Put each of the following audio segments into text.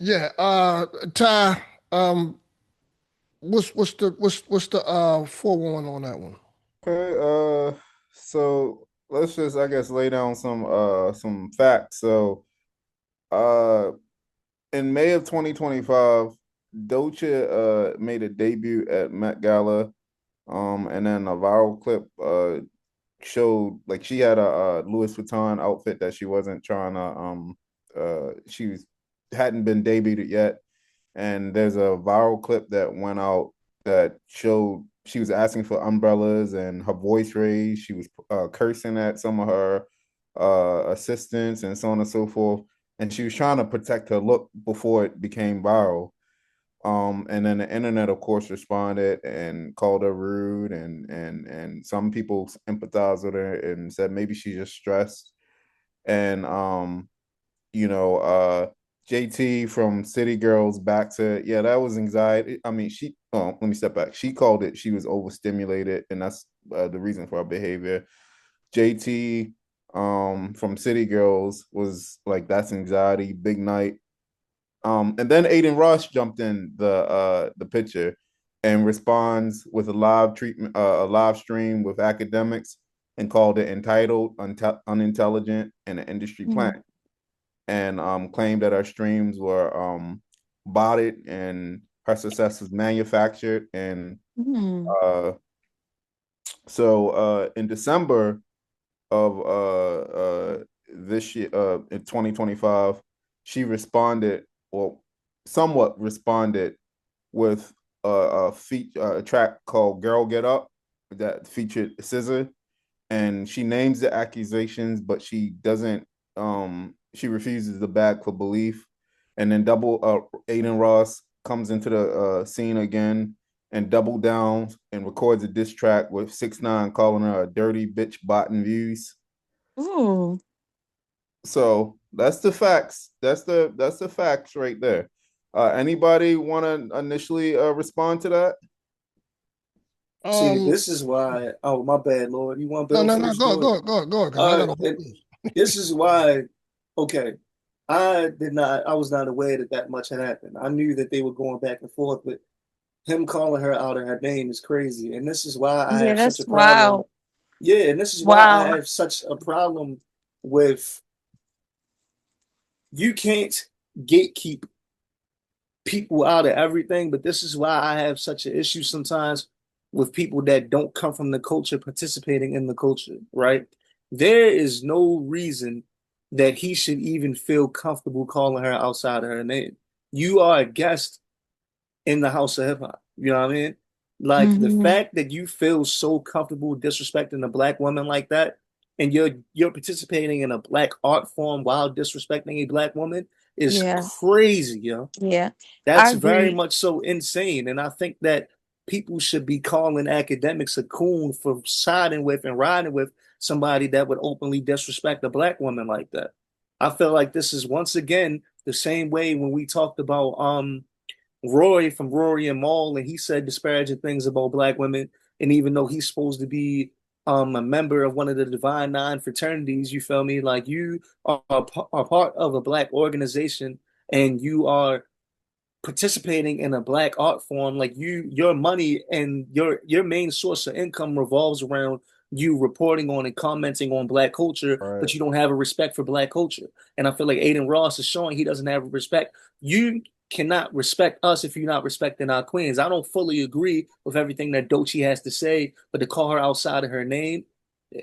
Yeah, Ty, um, what's the 411 on that one? Okay, so let's just I guess lay down some facts. Uh in May of 2025, Doja made a debut at Met Gala. And then a viral clip showed like she had a Louis Vuitton outfit that she wasn't trying to she was hadn't been debuted yet. And there's a viral clip that went out that showed she was asking for umbrellas and her voice raised. She was cursing at some of her assistants and so on and so forth. And she was trying to protect her look before it became viral. And then the internet, of course, responded and called her rude, and some people empathized with her and said maybe she's just stressed. And you know, JT from City Girls back to yeah, that was anxiety. I mean, she. Oh, let me step back. She called it she was overstimulated, and that's the reason for her behavior. JT from City Girls was like that's anxiety, big night. And then Adin Ross jumped in the picture and responds with a live treatment, a live stream with academics, and called it entitled, unintelligent, and an industry Mhm. plant, and claimed that our streams were botted and her success was manufactured. And Mhm. uh, in December of this year, in 2025, she responded, or somewhat responded, with a track called "Girl Get Up" that featured SZA, and she names the accusations, but she doesn't. She refuses to back for belief, and then double. Adin Ross comes into the scene again and double down and records a diss track with 6ix9ine calling her a dirty bitch botting views. Ooh. So that's the facts. That's the facts right there. Anybody want to initially respond to that? See, Um, this is why. Oh, my bad, Lord. You want to no, build no, no, first, go, Lord? go, go, go, because I got a whole And list. this is why. Okay, I did not. I was not aware that that much had happened. I knew that they were going back and forth, but him calling her out of her name is crazy. And this is why I Yeah, have such a that's problem. wild. Yeah, and this is why I Wow. have such a problem with you can't gatekeep people out of everything, but this is why I have such an issue sometimes with people that don't come from the culture participating in the culture, right? There is no reason that he should even feel comfortable calling her outside of her name. You are a guest in the house of hip hop. You know what I mean? Like the Mhm. fact that you feel so comfortable disrespecting a black woman like that, and you're participating in a black art form while disrespecting a black woman is Yeah. crazy, yo. Yeah. I That's very agree. much so insane. And I think that people should be calling academics a coon for siding with and riding with somebody that would openly disrespect a black woman like that. I feel like this is once again the same way when we talked about Roy from Rory and Maul, and he said disparaging things about black women. And even though he's supposed to be a member of one of the Divine Nine fraternities, you feel me? Like you are part of a black organization, and you are participating in a black art form. Like your money and your main source of income revolves around you reporting on and commenting on black culture, Right. but you don't have a respect for black culture. And I feel like Adin Ross is showing he doesn't have a respect. You cannot respect us if you're not respecting our queens. I don't fully agree with everything that Doechii has to say, but to call her outside of her name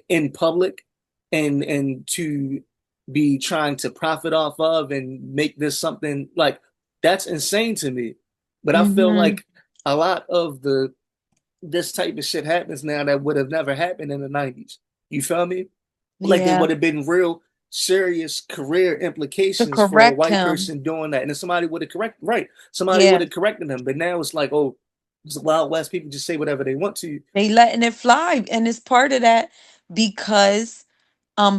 in public and to be trying to profit off of and make this something like that's insane to me. But I feel Mhm. like a lot of the this type of shit happens now that would have never happened in the 90s. You feel me? Like there Yeah. would have been real serious career To implications for a correct white him. person doing that. And then somebody would have corrected right. Somebody would Yeah. have corrected them. But now it's like, oh, it's Wild West, people just say whatever they want to. They letting it fly. And it's part of that because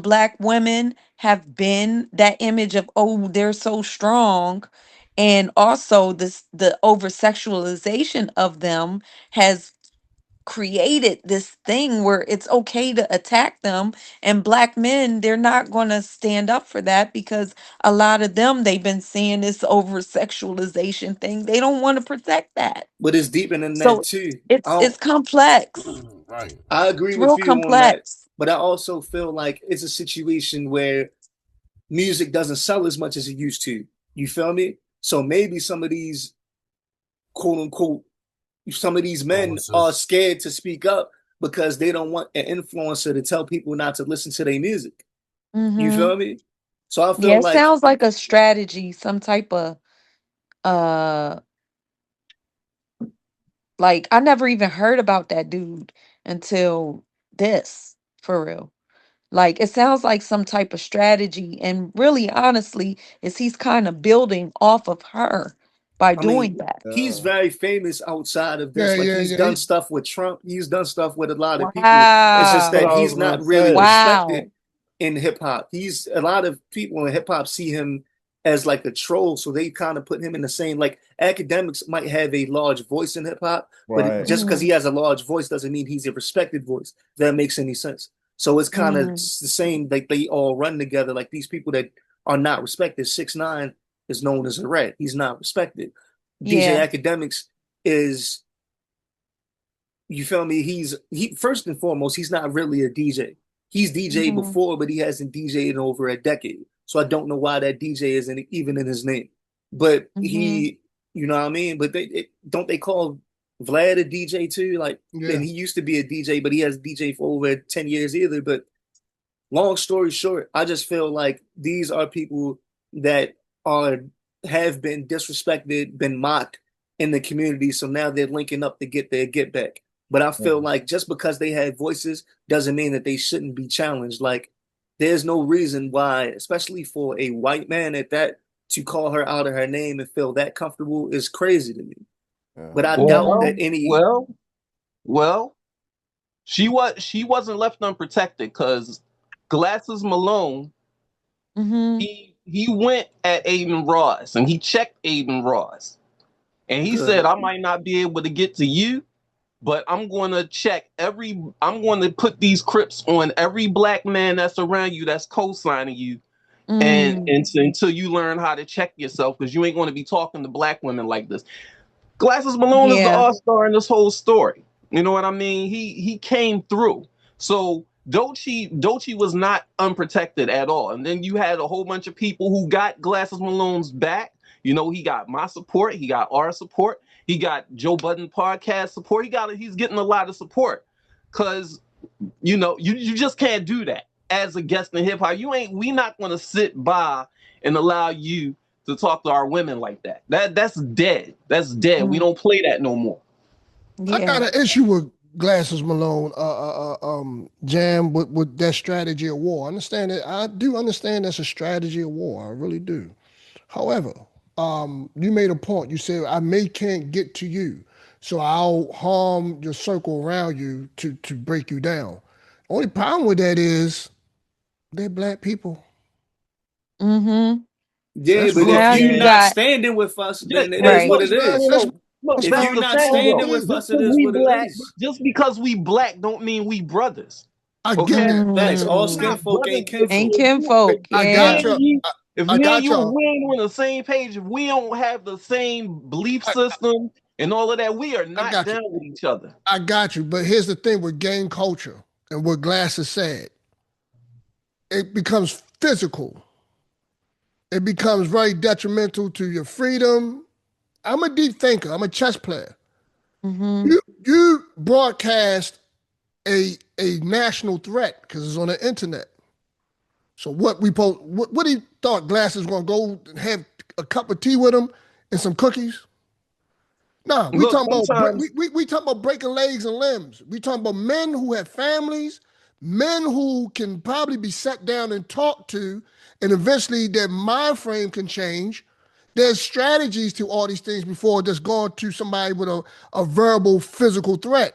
black women have been that image of, oh, they're so strong. And also the over sexualization of them has created this thing where it's okay to attack them, and black men, they're not going to stand up for that because a lot of them, they've been seeing this over sexualization thing. They don't want to protect that. But it's deeper than that So too. it's complex. Right. I agree It's with real you on that, complex. but I also feel like it's a situation where music doesn't sell as much as it used to. You feel me? So maybe some of these quote unquote, some of these men are scared to speak up because they don't want an influencer to tell people not to listen to their music. You Mm-hmm. feel me? So I Yeah, feel it like, sounds like a strategy, some type of uh like I never even heard about that dude until this, for real. Like it sounds like some type of strategy, and really honestly is he's kind of building off of her by I mean, doing that. he's very famous outside of Yeah, this. Like yeah, he's yeah. done stuff with Trump. He's done stuff with a lot of people. It's just What that Wow. I was he's gonna not really say. respected Wow. in hip hop. He's a lot of people in hip hop see him as like a troll, so they kind of put him in the same like academics might have a large voice in hip hop, but Right. just because he Mm, has a large voice doesn't mean he's a respected voice. If that makes any sense. So it's kind of the mm, same. Like they all run together. Like these people that are not respected. 6ix9ine is known as a rat. He's not respected. DJ yeah. Academics is, you feel me? He first and foremost, he's not really a DJ. He's DJ Hmm. before, but he hasn't DJed in over a decade. So I don't know why that DJ isn't even in his name. But Hmm. he, you know what I mean? But don't they call Vlad a DJ too? Like, and Yeah. he used to be a DJ, but he has DJ for over 10 years either. But long story short, I just feel like these are people that are have been disrespected, been mocked in the community. So now they're linking up to get their get back. But I feel like just because they have voices doesn't mean that they shouldn't be challenged. Like there's no reason why, especially for a white man at that, to call her out of her name and feel that comfortable is crazy to me. But I doubt Well, that any. well, well. She wasn't left unprotected because Glasses Malone, Hmm. he went at Adin Ross and he checked Adin Ross. And he said, Good. I might not be able to get to you, but I'm going to put these Crips on every black man that's around you that's co-signing you. Mm, And until you learn how to check yourself, because you ain't going to be talking to black women like this. Glasses Malone is the yeah. all-star in this whole story. You know what I mean? He came through. So Dochi was not unprotected at all. And then you had a whole bunch of people who got Glasses Malone's back. You know, he got my support, he got our support, he got Joe Budden podcast support. He's getting a lot of support. Cause you just can't do that as a guest in hip hop. We not gonna sit by and allow you to talk to our women like that. That's dead. That's dead. We Mm, don't play that no more. I got yeah. an issue with Glasses Malone, Jam, with that strategy of war. I understand it. I do understand that's a strategy of war. I really do. However, you made a point. You said I may can't get to you, so I'll harm your circle around you to break you down. Only problem with that is they're black people. Hmm. Yeah, That's but So real. if now you you not got standing with us, Yeah, then it hey, is right. what look, it That's you is. that's know, look, If that's that's you're the what not thing it standing though. with is. Just us, it because is we what it black, is. just because we black don't mean we brothers. I get Okay? that. Facts. If All we Mm. skin not folk brothers, ain't Ain't kinfolk. kinfolk. I if me got Yeah. you. and you, I, if I me and got you, if y'all. we ain't on the same page, if we don't have the same belief system and all of that, we are I not got you. down with each other. I got you. But here's the thing with gang culture and what Glasses said. It becomes physical. It becomes very detrimental to your freedom. I'm a deep thinker. I'm a chess player. Hmm. You broadcast a national threat because it's on the internet. So what he thought Glasses was gonna go and have a cup of tea with him and some cookies? Nah, Look, sometimes we talking about breaking legs and limbs. We talking about men who have families, men who can probably be sat down and talked to, and eventually their mind frame can change. There's strategies to all these things before just going to somebody with a verbal physical threat.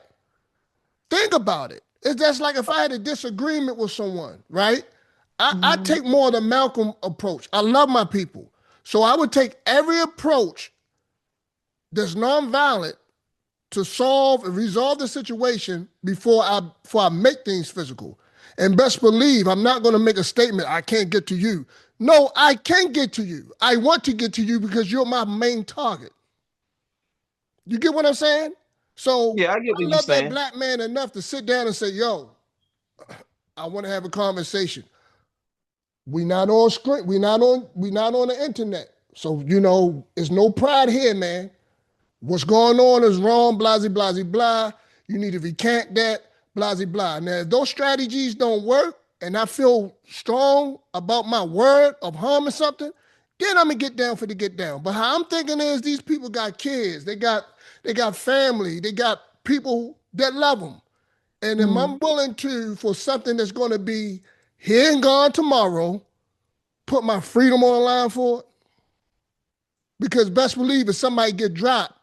Think about it. It's just like if I had a disagreement with someone, right? I Hmm. take more of the Malcolm approach. I love my people. So I would take every approach that's nonviolent, to solve and resolve the situation before I make things physical. And best believe I'm not going to make a statement, I can't get to you. No, I can get to you. I want to get to you because you're my main target. You get what I'm saying? So Yeah, I get I what you're love that saying. black man enough to sit down and say, yo, I want to have a conversation. We not on screen, we not on the internet. So, it's no pride here, man. What's going on is wrong, blah, blah, blah, blah. You need to recant that, blah, blah. Now, if those strategies don't work and I feel strong about my word of harming something, then I'm gonna get down for the get down. But how I'm thinking is these people got kids, they got family, they got people that love them. And if Mm. I'm willing to, for something that's gonna be here and gone tomorrow, put my freedom on the line for it, because best believe if somebody get dropped,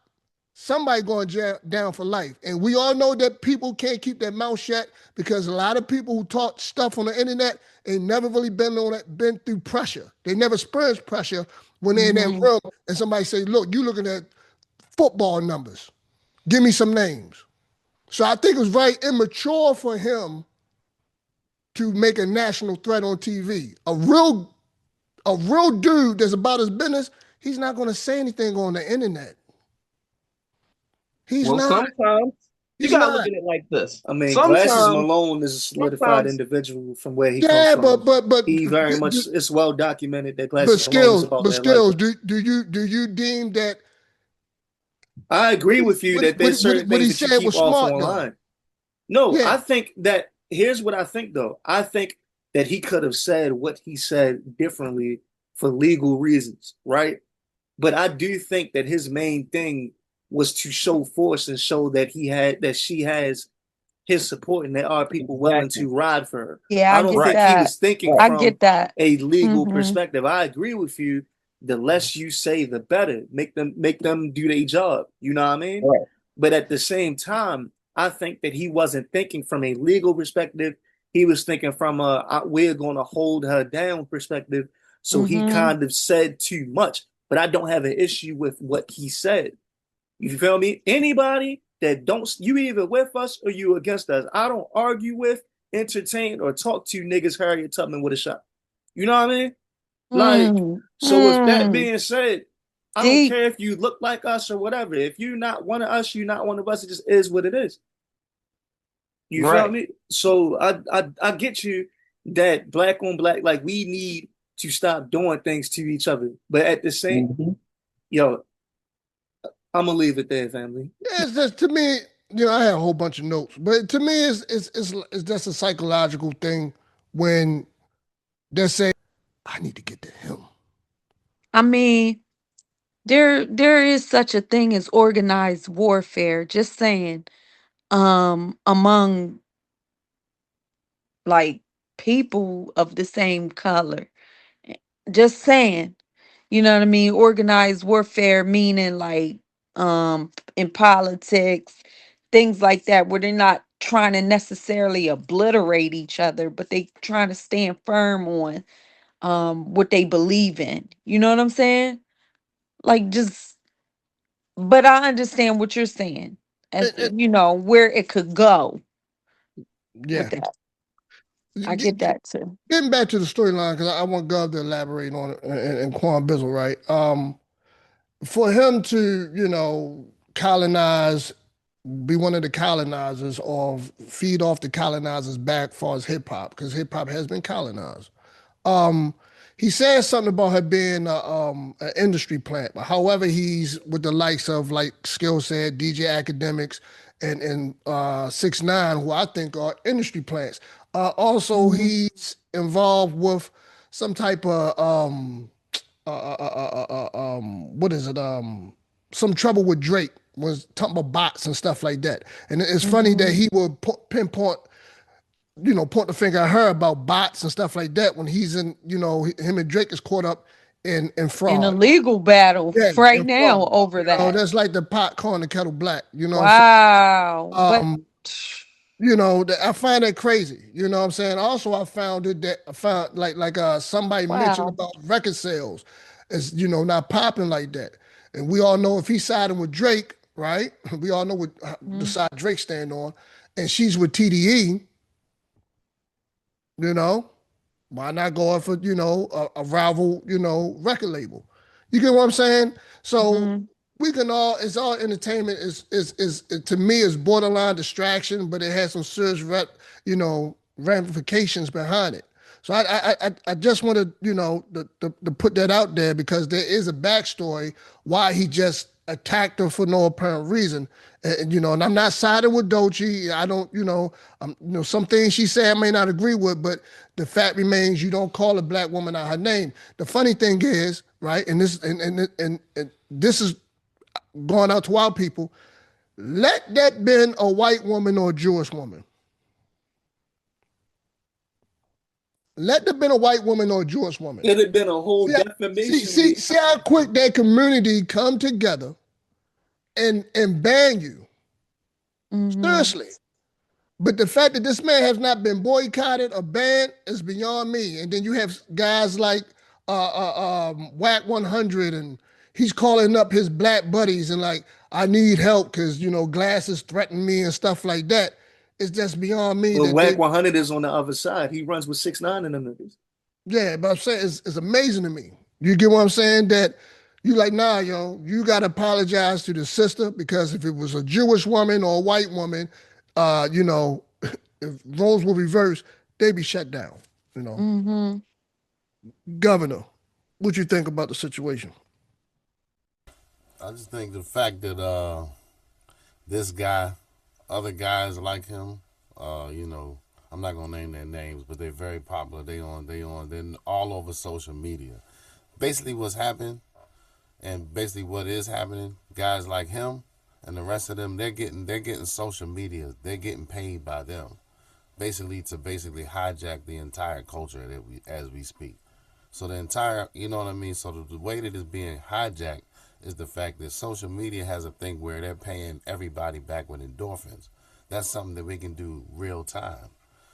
somebody going down for life. And we all know that people can't keep their mouth shut because a lot of people who talk stuff on the internet ain't never really been through pressure. They never experienced pressure when they're in that Mhm. room and somebody say, look, you looking at football numbers. Give me some names. So I think it was very immature for him to make a national threat on TV. A real dude that's about his business, he's not going to say anything on the internet. He's Well, not. sometimes you He's gotta look not. at it like this. I mean, Glasses Sometimes, Malone is a solidified sometimes, individual from where he comes Yeah, from. but He very much, it's well documented that but Glasses Malone is skills, about but that life. skills. Do you deem that I agree with you what he, that what there's he, what he certain what things he that you said keep was off smart though? online. No, Yeah, I think that here's what I think though. I think that he could have said what he said differently for legal reasons, right? But I do think that his main thing was to show force and show that she has his support and there are people willing exactly. to ride for her. Yeah, I I don't get Right, think he that. was thinking right. I from get that. a legal Mhm. perspective. I agree with you. The less you say, the better. Make them do their job. You know what I mean? Right. But at the same time, I think that he wasn't thinking from a legal perspective. He was thinking from a we're going to hold her down perspective. So he Mhm. kind of said too much. But I don't have an issue with what he said. You feel me? Anybody that don't, you either with us or you against us. I don't argue with, entertain, or talk to niggas Harriet Tubman with a shot. You know what I mean? Like, Mm. so with that Mm. being said, I don't Deep. care if you look like us or whatever. If you're not one of us, you're not one of us. It just is what it is. You feel Right. me? So I get you that black on black, like we need to stop doing things to each other. But at the same, Mhm. yo, I'm gonna leave it there, family. yeah. It's just to me. I had a whole bunch of notes, but to me, it's just a psychological thing when they're saying, "I need to get to him." I mean, there is such a thing as organized warfare. Just saying. Among like people of the same color. Eh, Just saying. You know what I mean? Organized warfare meaning like in politics, things like that, where they're not trying to necessarily obliterate each other, but they trying to stand firm on what they believe in. You know what I'm saying? Like just but I understand what you're saying as And, where it could go with yeah, that. I Get- get get- that too. getting back to the storyline because I want Gov to elaborate on it and Quan Bizzle, right? For him to colonize, be one of the colonizers or feed off the colonizers back as far as hip hop, because hip hop has been colonized. Um, he says something about her being an industry plant. But however, he's with the likes of like Skill said, DJ Academics, and 6ix9ine, who I think are industry plants. Also, Mhm. he's involved with some type of what is it? Some trouble with Drake was talking about bots and stuff like that. And it's funny that Mhm. he would pinpoint, point the finger at her about bots and stuff like that when he's in, him and Drake is caught up in In a fraud. legal battle Yeah, right in fraud. now over that. That's like the pot calling the kettle black. You know what I'm saying? Wow. But Um, I find that crazy. You know what I'm saying? Also, I found like somebody mentioned wow. about record sales is not popping like that. And we all know if he's siding with Drake, right? We all know what the Mm-hmm. side Drake stand on, and she's with TDE, you know, why not go off for, a rival, record label? You get what I'm saying? So Mm-hmm. we can all, it's all entertainment. Is to me is borderline distraction, but it has some serious ramifications behind it. So I just want to to put that out there because there is a backstory why he just attacked her for no apparent reason. And I'm not siding with Doechii. I don't, some things she said I may not agree with, but the fact remains you don't call a black woman out her name. The funny thing is, right, and this is going out to our people. Let that been a white woman or a Jewish woman. Let that been a white woman or a Jewish woman. It had been a whole See, how- see, defamation see, league. see how quick that community come together and ban you. Mm-hmm. Seriously. But the fact that this man has not been boycotted or banned is beyond me. And then you have guys like Whack 100, and he's calling up his black buddies and like, I need help because glasses threaten me and stuff like that. It's just beyond me Well, that Whack they. 100 is on the other side. He runs with 6ix9ine and them niggas. Yeah, but I'm saying it's amazing to me. You get what I'm saying? That you like, nah, you gotta apologize to the sister because if it was a Jewish woman or a white woman, if roles were reversed, they'd be shut down. You know, Mm-hmm. Governor, what you think about the situation? I just think the fact that this guy, other guys like him, I'm not gonna name their names, but they're very popular. They're all over social media. Basically, what's happening, and basically what is happening, guys like him and the rest of them, they're getting social media. They're getting paid by them, basically to basically hijack the entire culture that as we speak. So the entire, you know what I mean? So the way that it's being hijacked is the fact that social media has a thing where they're paying everybody back with endorphins. That's something that we can do real time.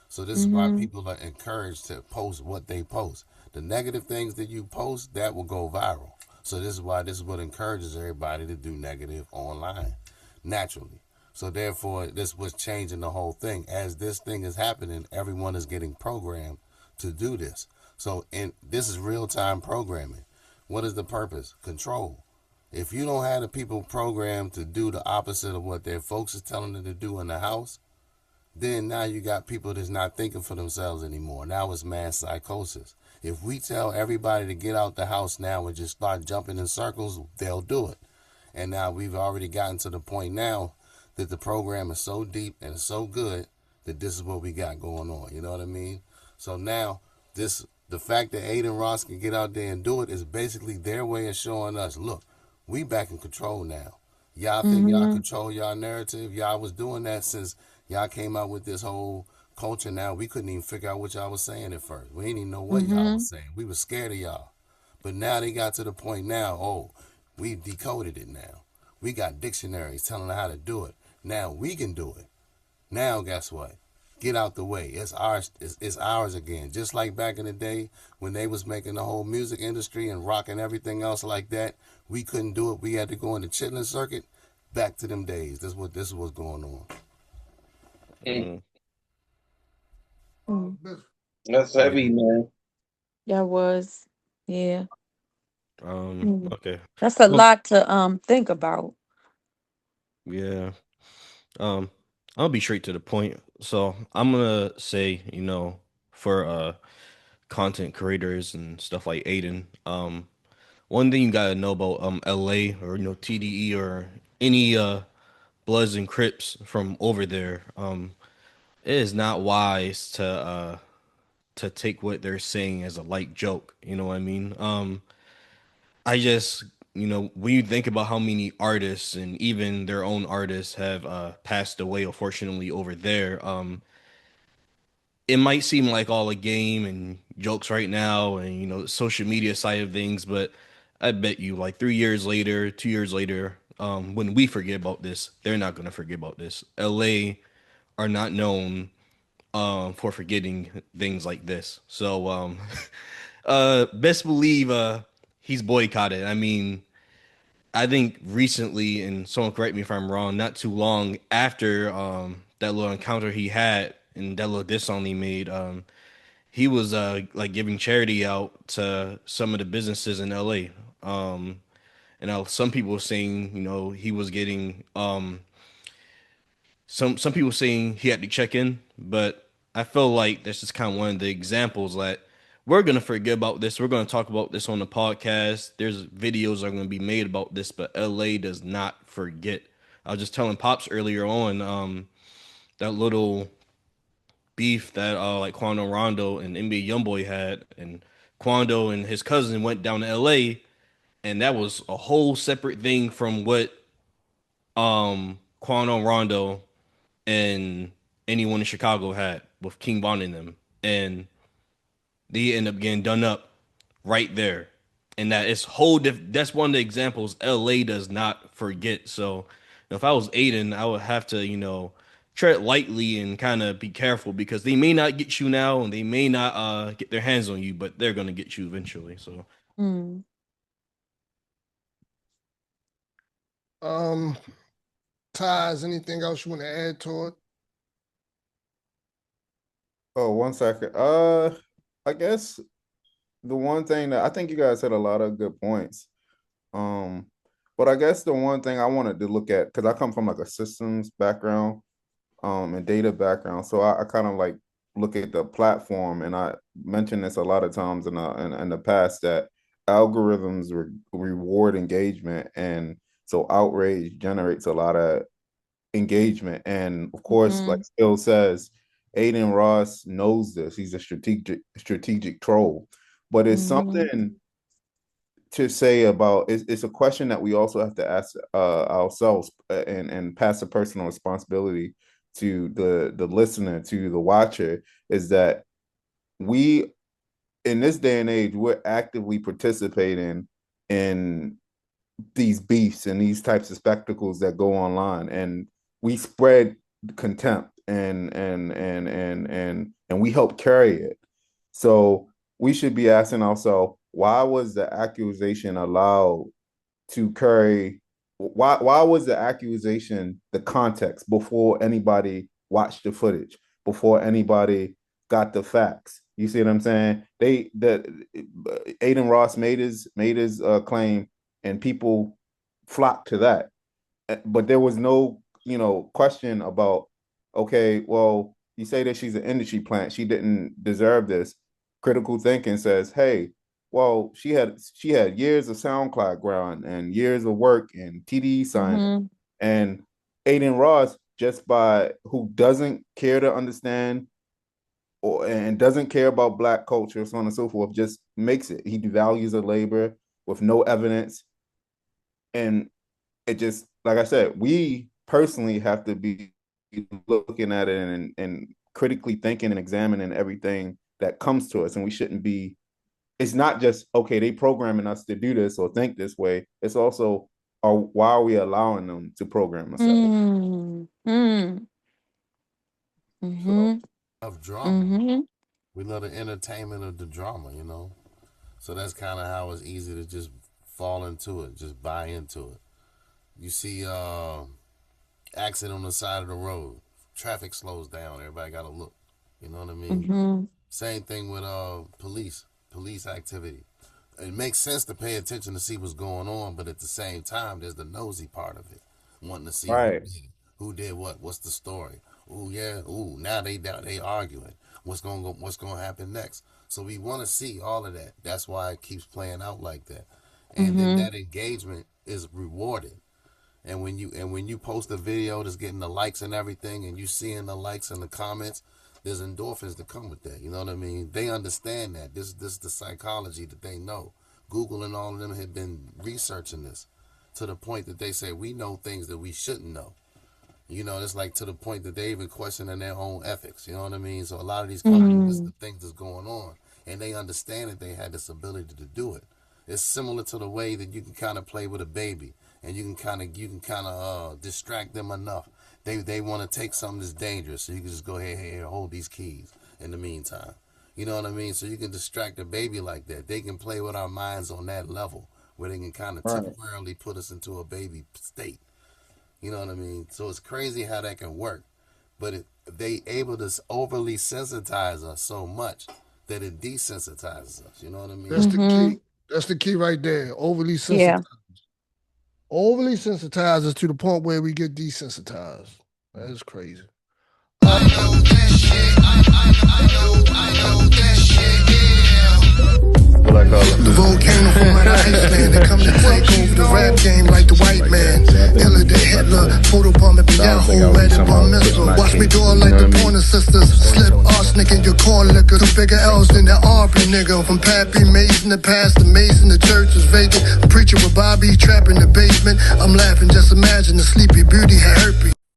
So this is why Mm-hmm. people are encouraged to post what they post. The negative things that you post, that will go viral. So this is what encourages everybody to do negative online naturally. So therefore, this was changing the whole thing. As this thing is happening, everyone is getting programmed to do this. So, and this is real time programming. What is the purpose? Control. If you don't have the people programmed to do the opposite of what their folks is telling them to do in the house, then now you got people that's not thinking for themselves anymore. Now it's mass psychosis. If we tell everybody to get out the house now and just start jumping in circles, they'll do it. And now we've already gotten to the point now that the program is so deep and so good that this is what we got going on. You know what I mean? So now the fact that Adin Ross can get out there and do it is basically their way of showing us, look, we back in control now. Y'all think y'all Mm-hmm. control y'all narrative? Y'all was doing that since y'all came out with this whole culture. Now we couldn't even figure out what y'all was saying at first. We didn't even know what y'all Mm-hmm. was saying. We was scared of y'all. But now they got to the point now, oh, we decoded it now. We got dictionaries telling us how to do it. Now we can do it. Now guess what? Get out the way. It's ours. It's ours again. Just like back in the day when they was making the whole music industry and rocking everything else like that. We couldn't do it. We had to go in the chitlin circuit. Back to them days. This is what's going on. Mm, Mm. that's Yeah, heavy, man. that was. Yeah. Mm. Okay. That's a Well, lot to think about. yeah. Um, I'll be straight to the point. So I'm gonna say, for content creators and stuff like Aiden, one thing you gotta know about LA or TDE or any Bloods and Crips from over there, it is not wise to take what they're saying as a light joke. You know what I mean? I just, when you think about how many artists and even their own artists have passed away, unfortunately, over there, it might seem like all a game and jokes right now and, social media side of things, but I bet you, like 3 years later, 2 years later, when we forget about this, they're not going to forget about this. LA are not known for forgetting things like this. So, best believe he's boycotted. I mean, I think recently, and someone correct me if I'm wrong, not too long after that little encounter he had and that little diss song he made, he was like giving charity out to some of the businesses in LA. And now some people were saying, he was getting some people saying he had to check in, but I feel like that's just kind of one of the examples that we're gonna forget about this. We're gonna talk about this on the podcast. There's videos that are gonna be made about this, but LA does not forget. I was just telling Pops earlier on, that little beef that like Quando Rondo and NBA YoungBoy had, and Quando and his cousin went down to LA, and that was a whole separate thing from what Quando Rondo and anyone in Chicago had with King Von in them, and they end up getting done up right there. And that is that's one of the examples LA does not forget. So if I was Aiden, I would have to, tread lightly and kind of be careful because they may not get you now and they may not get their hands on you, but they're gonna get you eventually. So Mm. Um, Ties, anything else you want to add to it? Oh, 1 second. I guess the one thing that I think you guys had a lot of good points. Um, but I guess the one thing I wanted to look at, because I come from like a systems background, and data background, so I kind of like look at the platform, and I mentioned this a lot of times in the past that algorithms reward engagement, and so outrage generates a lot of engagement, and of course, like Mhm. Phil says, Adin Ross knows this. He's a strategic troll, but it's Mhm. something to say about it's a question that we also have to ask ourselves, and pass a personal responsibility to the listener, to the watcher, is that we in this day and age we're actively participating in these beefs and these types of spectacles that go online, and we spread contempt, and we help carry it. So we should be asking ourselves, why was the accusation allowed to carry? Why was the accusation the context before anybody watched the footage, before anybody got the facts? You see what I'm saying? Adin Ross made his claim, and people flocked to that, but there was no, question about, okay, well, you say that she's an industry plant, she didn't deserve this. Critical thinking says, hey, well, she had years of SoundCloud ground and years of work and TDE sign, Mhm. and Adin Ross, just by who doesn't care to understand and doesn't care about black culture, so on and so forth, just makes it. He devalues the labor with no evidence, and it just, like I said, we personally have to be looking at it, and critically thinking and examining everything that comes to us, and we shouldn't be. It's not just, okay, they programming us to do this or think this way. It's also, why are we allowing them to program us that way? Mm. Mm. So Mhm. Of drama. Mhm. We love the entertainment of the drama, you know? So that's kind of how it's easy to just fall into it, just buy into it. You see accident on the side of the road, traffic slows down, everybody got to look. You know what I mean? Mhm. Same thing with police activity. It makes sense to pay attention to see what's going on, but at the same time, there's the nosy part of it, wanting to see right. who did what, what's the story. Ooh yeah, ooh now they arguing. What's gonna happen next? So we want to see all of that. That's why it keeps playing out like that, and then Mhm. that engagement is rewarded. And when you post a video that's getting the likes and everything, and you seeing the likes and the comments, there's endorphins that come with that. You know what I mean? They understand that. This is the psychology that they know. Google and all of them have been researching this to the point that they say we know things that we shouldn't know. You know, it's like to the point that they even questioning their own ethics. You know what I mean? So a lot of these companies listen Mm. to things that's going on, and they understand that they had this ability to do it. It's similar to the way that you can kind of play with a baby, and you can kind of distract them enough. They want to take something that's dangerous, so you can just go ahead and hold these keys in the meantime. You know what I mean? So you can distract a baby like that. They can play with our minds on that level where they can kind of Right. temporarily put us into a baby state. You know what I mean? So it's crazy how that can work. But they able to overly sensitize us so much that it desensitizes us. You know what I mean? That's the Mm-hmm. key. That's the key right there. Overly Yeah. sensitized. Overly sensitized us to the point where we get desensitized. That is crazy. I know that shit. I know that shit, yeah. What I call it? The volcano from out of Iceland. They come to take over the rap game like the white man. Hiller than Hitler. Photobomb at the Yahoo. At it bomb missile. Watch me do it like the Pointer Sisters. Slip arsenic in your corn liquor. Two bigger L's than the Aubrey nigga. From Pappy Mason to Pastor Mason. The church is vacant. Preacher with Bobby trapped in the basement. I'm laughing. Just imagine the Sleepy Beauty had herpes.